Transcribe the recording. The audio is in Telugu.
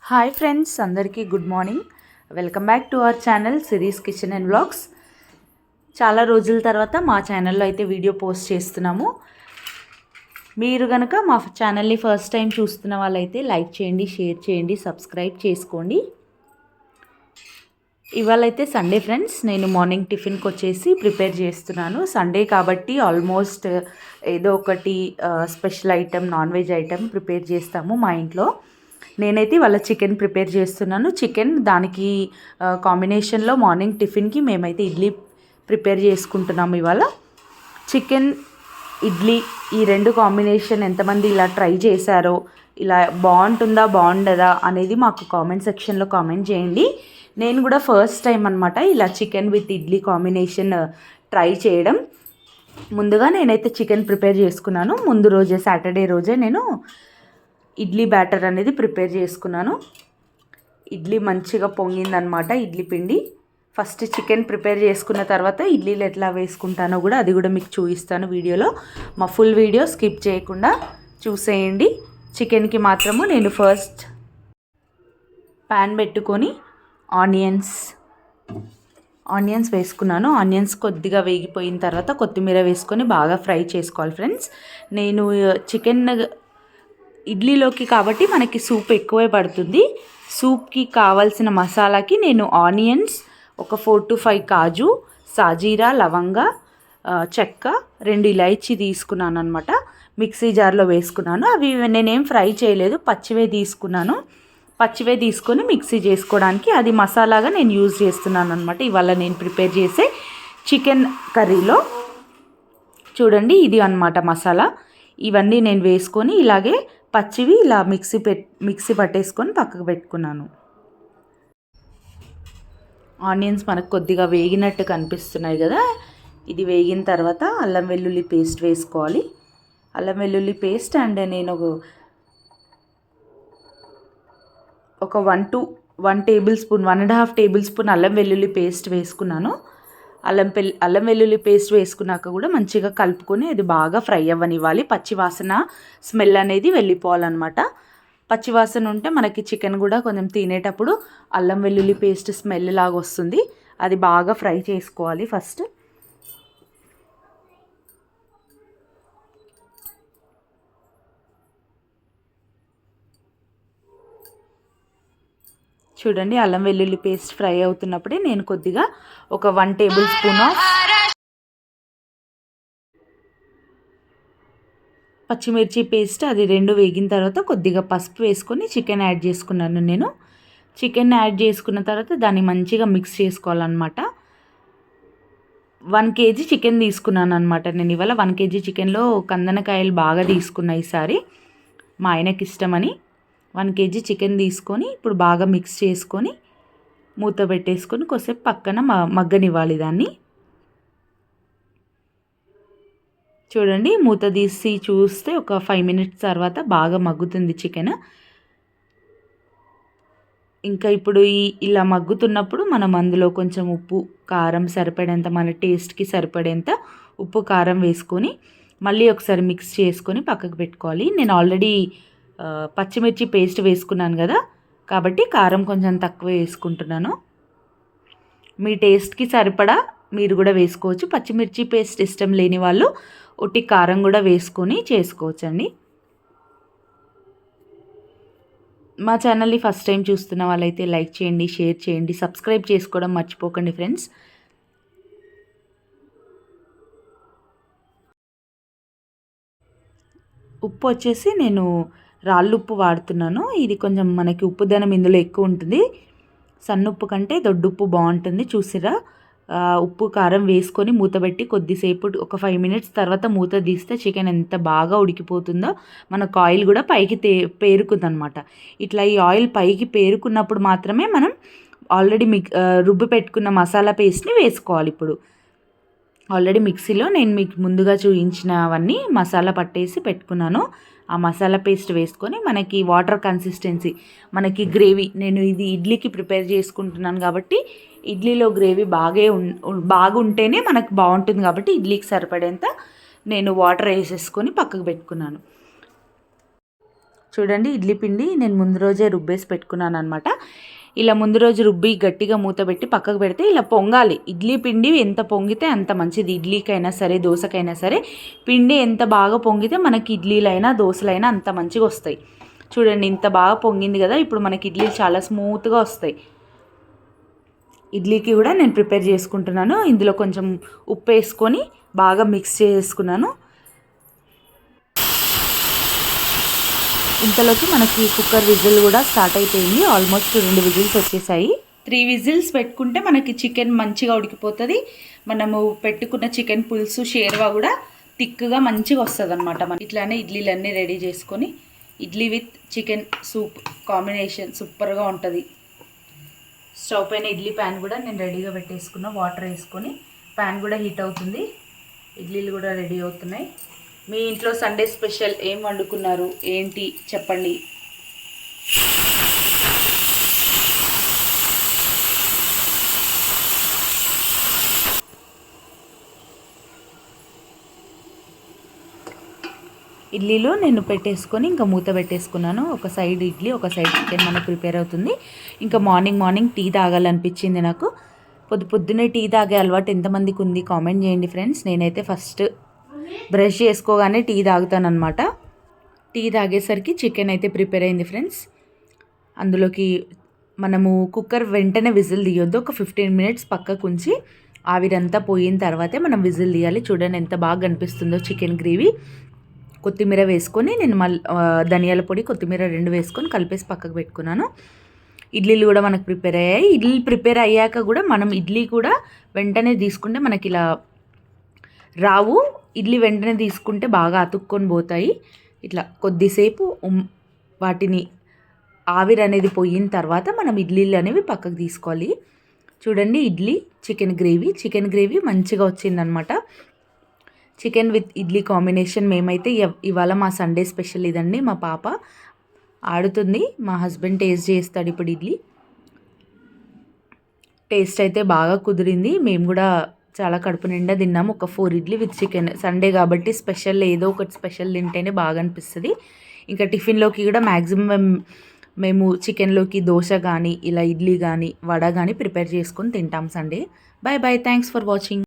హాయ్ ఫ్రెండ్స్, అందరికీ good morning. Welcome back to our channel series kitchen and vlogs. చాలా రోజుల తర్వాత మా ఛానల్లో అయితే వీడియో పోస్ట్ చేస్తున్నాము. మీరు కనుక మా ఛానల్ని ఫస్ట్ టైం చూస్తున్న వాళ్ళైతే లైక్ చేయండి, షేర్ చేయండి, సబ్స్క్రైబ్ చేసుకోండి. ఇవాళ అయితే సండే ఫ్రెండ్స్. నేను మార్నింగ్ టిఫిన్కి వచ్చేసి ప్రిపేర్ చేస్తున్నాను. సండే కాబట్టి ఆల్మోస్ట్ ఏదో ఒకటి special item, non veg item prepare చేస్తాము మా ఇంట్లో. నేనైతే వాళ్ళ చికెన్ ప్రిపేర్ చేస్తున్నాను. చికెన్ దానికి కాంబినేషన్లో మార్నింగ్ టిఫిన్కి మేమైతే ఇడ్లీ ప్రిపేర్ చేసుకుంటున్నాము. ఇవాళ చికెన్ ఇడ్లీ ఈ రెండు కాంబినేషన్ ఎంతమంది ఇలా ట్రై చేశారో, ఇలా బాగుంటుందా బాగుండదా అనేది మాకు కామెంట్ సెక్షన్లో కామెంట్ చేయండి. నేను కూడా ఫస్ట్ టైం అనమాట ఇలా chicken with idli combination try చేయడం. ముందుగా నేనైతే చికెన్ ప్రిపేర్ చేసుకున్నాను. ముందు రోజే సాటర్డే రోజే నేను ఇడ్లీ బ్యాటర్ అనేది ప్రిపేర్ చేసుకున్నాను. ఇడ్లీ మంచిగా పొంగిందనమాట, ఇడ్లీ పిండి. ఫస్ట్ చికెన్ ప్రిపేర్ చేసుకున్న తర్వాత ఇడ్లీలు ఎట్లా వేసుకుంటానో కూడా అది కూడా మీకు చూపిస్తాను వీడియోలో. మా ఫుల్ వీడియో స్కిప్ చేయకుండా చూసేయండి. చికెన్కి మాత్రము నేను ఫస్ట్ ప్యాన్ పెట్టుకొని ఆనియన్స్ వేసుకున్నాను. ఆనియన్స్ కొద్దిగా వేగిపోయిన తర్వాత కొత్తిమీర వేసుకొని బాగా ఫ్రై చేసుకోవాలి ఫ్రెండ్స్. నేను చికెన్ ఇడ్లీలోకి కాబట్టి మనకి సూప్ ఎక్కువే పడుతుంది. సూప్కి కావాల్సిన మసాలాకి నేను ఆనియన్స్, ఒక 4 to 5 కాజు, సాజీరా, లవంగ, చెక్క, 2 ఇలాచీ తీసుకున్నాను అనమాట. మిక్సీ జార్లో వేసుకున్నాను. అవి నేనేం ఫ్రై చేయలేదు, పచ్చివే తీసుకున్నాను. పచ్చివే తీసుకొని మిక్సీ చేసుకోవడానికి అది మసాలాగా నేను యూజ్ చేస్తున్నాను అనమాట. ఇవాళ నేను ప్రిపేర్ చేసే చికెన్ కర్రీలో చూడండి, ఇది అనమాట మసాలా. ఇవన్నీ నేను వేసుకొని ఇలాగే పచ్చివి ఇలా మిక్సీ పట్టేసుకొని పక్కకు పెట్టుకున్నాను. ఆనియన్స్ మనకు కొద్దిగా వేగినట్టు కనిపిస్తున్నాయి కదా. ఇది వేగిన తర్వాత అల్లం వెల్లుల్లి పేస్ట్ వేసుకోవాలి. అల్లం వెల్లుల్లి పేస్ట్ అండ్ నేను ఒక 1 టేబుల్ స్పూన్, 1.5 టేబుల్ స్పూన్ అల్లం వెల్లుల్లి పేస్ట్ వేసుకున్నాను. అల్లం వెల్లుల్లి పేస్ట్ వేసుకున్నాక కూడా మంచిగా కలుపుకొని అది బాగా ఫ్రై అవ్వనివ్వాలి. పచ్చివాసన స్మెల్ అనేది వెళ్ళిపోవాలన్నమాట. పచ్చివాసన ఉంటే మనకి చికెన్ కూడా కొంచెం తినేటప్పుడు అల్లం వెల్లుల్లి పేస్ట్ స్మెల్ లాగా వస్తుంది. అది బాగా ఫ్రై చేసుకోవాలి ఫస్ట్. చూడండి, అల్లం వెల్లుల్లి పేస్ట్ ఫ్రై అవుతున్నప్పుడే నేను కొద్దిగా ఒక 1 టేబుల్ స్పూన్ ఆఫ్ పచ్చిమిర్చి పేస్ట్, అది 2 వేగిన తర్వాత కొద్దిగా పసుపు వేసుకొని చికెన్ యాడ్ చేసుకున్నాను. నేను చికెన్ యాడ్ చేసుకున్న తర్వాత దాన్ని మంచిగా మిక్స్ చేసుకోవాలన్నమాట. 1 kg చికెన్ తీసుకున్నాను అనమాట. నేను ఇవాళ 1 kg చికెన్లో కందనకాయలు బాగా తీసుకున్నా ఈసారి, మా ఆయనకి ఇష్టమని. 1 kg చికెన్ తీసుకొని ఇప్పుడు బాగా మిక్స్ చేసుకొని మూత పెట్టేసుకొని కొద్దిసేపు పక్కన మగ్గనివ్వాలి దాన్ని. చూడండి, మూత తీసి చూస్తే ఒక 5 minutes తర్వాత బాగా మగ్గుతుంది చికెన్. ఇంకా ఇప్పుడు ఇలా మగ్గుతున్నప్పుడు మనం అందులో కొంచెం ఉప్పు, కారం సరిపడేంత, మన టేస్ట్కి సరిపడేంత ఉప్పు, కారం వేసుకొని మళ్ళీ ఒకసారి మిక్స్ చేసుకొని పక్కకు పెట్టుకోవాలి. నేను ఆల్రెడీ పచ్చిమిర్చి పేస్ట్ వేసుకున్నాను కదా, కాబట్టి కారం కొంచెం తక్కువ వేసుకుంటున్నాను. మీ టేస్ట్కి సరిపడా మీరు కూడా వేసుకోవచ్చు. పచ్చిమిర్చి పేస్ట్ ఇష్టం లేని వాళ్ళు ఒట్టి కారం కూడా వేసుకొని చేసుకోవచ్చండి. మా ఛానల్ని ఫస్ట్ టైం చూస్తున్న వాళ్ళైతే లైక్ చేయండి, షేర్ చేయండి, సబ్స్క్రైబ్ చేసుకోవడం మర్చిపోకండి ఫ్రెండ్స్. ఉప్పు వచ్చేసి నేను రాళ్ళుప్పు వాడుతున్నాను. ఇది కొంచెం మనకి ఉప్పుదనం ఇందులో ఎక్కువ ఉంటుంది. సన్నుప్పు కంటే దొడ్డుప్పు బాగుంటుంది. చూసిరా, ఉప్పు కారం వేసుకొని మూత పెట్టి కొద్దిసేపు ఒక 5 minutes తర్వాత మూత తీస్తే చికెన్ ఎంత బాగా ఉడికిపోతుందో, మనకు ఆయిల్ కూడా పైకి పేరుకుందనమాట. ఇట్లా ఈ ఆయిల్ పైకి పేరుకున్నప్పుడు మాత్రమే మనం ఆల్రెడీ రుబ్బు పెట్టుకున్న మసాలా పేస్ట్ని వేసుకోవాలి. ఇప్పుడు ఆల్రెడీ మిక్సీలో నేను మీకు ముందుగా చూపించినవన్నీ మసాలా పట్టేసి పెట్టుకున్నాను. ఆ మసాలా పేస్ట్ వేసుకొని మనకి వాటర్ కన్సిస్టెన్సీ, మనకి గ్రేవీ, నేను ఇది ఇడ్లీకి ప్రిపేర్ చేసుకుంటున్నాను కాబట్టి ఇడ్లీలో గ్రేవీ బాగుంటేనే మనకు బాగుంటుంది. కాబట్టి ఇడ్లీకి సరిపడేంత నేను వాటర్ వేసేసుకొని పక్కకు పెట్టుకున్నాను. చూడండి ఇడ్లీ పిండి నేను ముందు రోజే రుబ్బేసి పెట్టుకున్నాను అనమాట. ఇలా ముందు రోజు రుబ్బి గట్టిగా మూత పెట్టి పక్కకు పెడితే ఇలా పొంగాలి. ఇడ్లీ పిండి ఎంత పొంగితే అంత మంచిది. ఇడ్లీకైనా సరే దోశకైనా సరే పిండి ఎంత బాగా పొంగితే మనకి ఇడ్లీలైనా దోశలైనా అంత మంచిగా వస్తాయి. చూడండి ఇంత బాగా పొంగింది కదా. ఇప్పుడు మనకి ఇడ్లీలు చాలా స్మూత్గా వస్తాయి. ఇడ్లీకి కూడా నేను ప్రిపేర్ చేసుకుంటున్నాను. ఇందులో కొంచెం ఉప్పు వేసుకొని బాగా మిక్స్ చేసుకున్నాను. ఇంతలోకి మనకి కుక్కర్ విజిల్ కూడా స్టార్ట్ అయిపోయింది. ఆల్మోస్ట్ 2 విజిల్స్ వచ్చేసాయి. 3 విజిల్స్ పెట్టుకుంటే మనకి చికెన్ మంచిగా ఉడికిపోతుంది. మనము పెట్టుకున్న చికెన్ పులుసు షేర్వా కూడా థిక్గా మంచిగా వస్తుంది అనమాట. ఇట్లానే ఇడ్లీలన్నీ రెడీ చేసుకొని idli with chicken soup combination సూపర్గా ఉంటుంది. స్టవ్ పైన ఇడ్లీ ప్యాన్ కూడా నేను రెడీగా పెట్టేసుకున్నా. వాటర్ వేసుకొని ప్యాన్ కూడా హీట్ అవుతుంది. ఇడ్లీలు కూడా రెడీ అవుతున్నాయి. మీ ఇంట్లో సండే స్పెషల్ ఏం వండుకున్నారు ఏంటి చెప్పండి. ఇడ్లీలో నేను పెట్టేసుకొని ఇంకా మూత పెట్టేసుకున్నాను. ఒక సైడ్ ఇడ్లీ ఒక సైడ్ చికెన్ మనకు ప్రిపేర్ అవుతుంది. ఇంకా మార్నింగ్ టీ తాగాలనిపించింది నాకు. పొద్దున్నే టీ తాగే అలవాటు ఎంతమందికి ఉంది కామెంట్ చేయండి ఫ్రెండ్స్. నేనైతే ఫస్ట్ బ్రష్ చేసుకోగానే టీ తాగుతాను అనమాట. టీ తాగేసరికి చికెన్ అయితే ప్రిపేర్ అయింది ఫ్రెండ్స్. అందులోకి మనము కుక్కర్ వెంటనే విజిల్ తీయొద్దు. ఒక 15 మినిట్స్ పక్కకు ఉంచి ఆవిరంతా పోయిన తర్వాతే మనం విజిల్ తీయాలి. చూడండి ఎంత బాగా కనిపిస్తుందో చికెన్ గ్రేవీ. కొత్తిమీర వేసుకొని నేను ధనియాల పొడి కొత్తిమీర 2 వేసుకొని కలిపేసి పక్కకు పెట్టుకున్నాను. ఇడ్లీలు కూడా మనకు ప్రిపేర్ అయ్యాయి. ఇడ్లీ ప్రిపేర్ అయ్యాక కూడా మనం ఇడ్లీ కూడా వెంటనే తీసుకుంటే మనకి ఇలా రావు. ఇడ్లీ వెంటనే తీసుకుంటే బాగా అతుక్కొని పోతాయి. ఇట్లా కొద్దిసేపు వాటిని ఆవిరి అనేది పోయిన తర్వాత మనం ఇడ్లీలు అనేవి పక్కకు తీసుకోవాలి. చూడండి ఇడ్లీ చికెన్ గ్రేవీ మంచిగా వచ్చిందనమాట. చికెన్ విత్ ఇడ్లీ కాంబినేషన్ మేమైతే ఇవాళ మా సండే స్పెషల్ ఇదండి. మా పాప ఆడుతుంది, మా హస్బెండ్ టేస్ట్ చేస్తాడు ఇప్పుడు ఇడ్లీ. టేస్ట్ అయితే బాగా కుదిరింది. మేము కూడా చాలా కడుపు నిండా తిన్నాము. ఒక 4 ఇడ్లీ విత్ చికెన్. సండే కాబట్టి స్పెషల్ ఏదో ఒకటి స్పెషల్ తింటేనే బాగా అనిపిస్తుంది. ఇంకా టిఫిన్లోకి కూడా మ్యాక్సిమం మేము చికెన్లోకి దోశ కానీ ఇలా ఇడ్లీ కానీ వడ కానీ ప్రిపేర్ చేసుకొని తింటాం Sunday. Bye thanks for watching.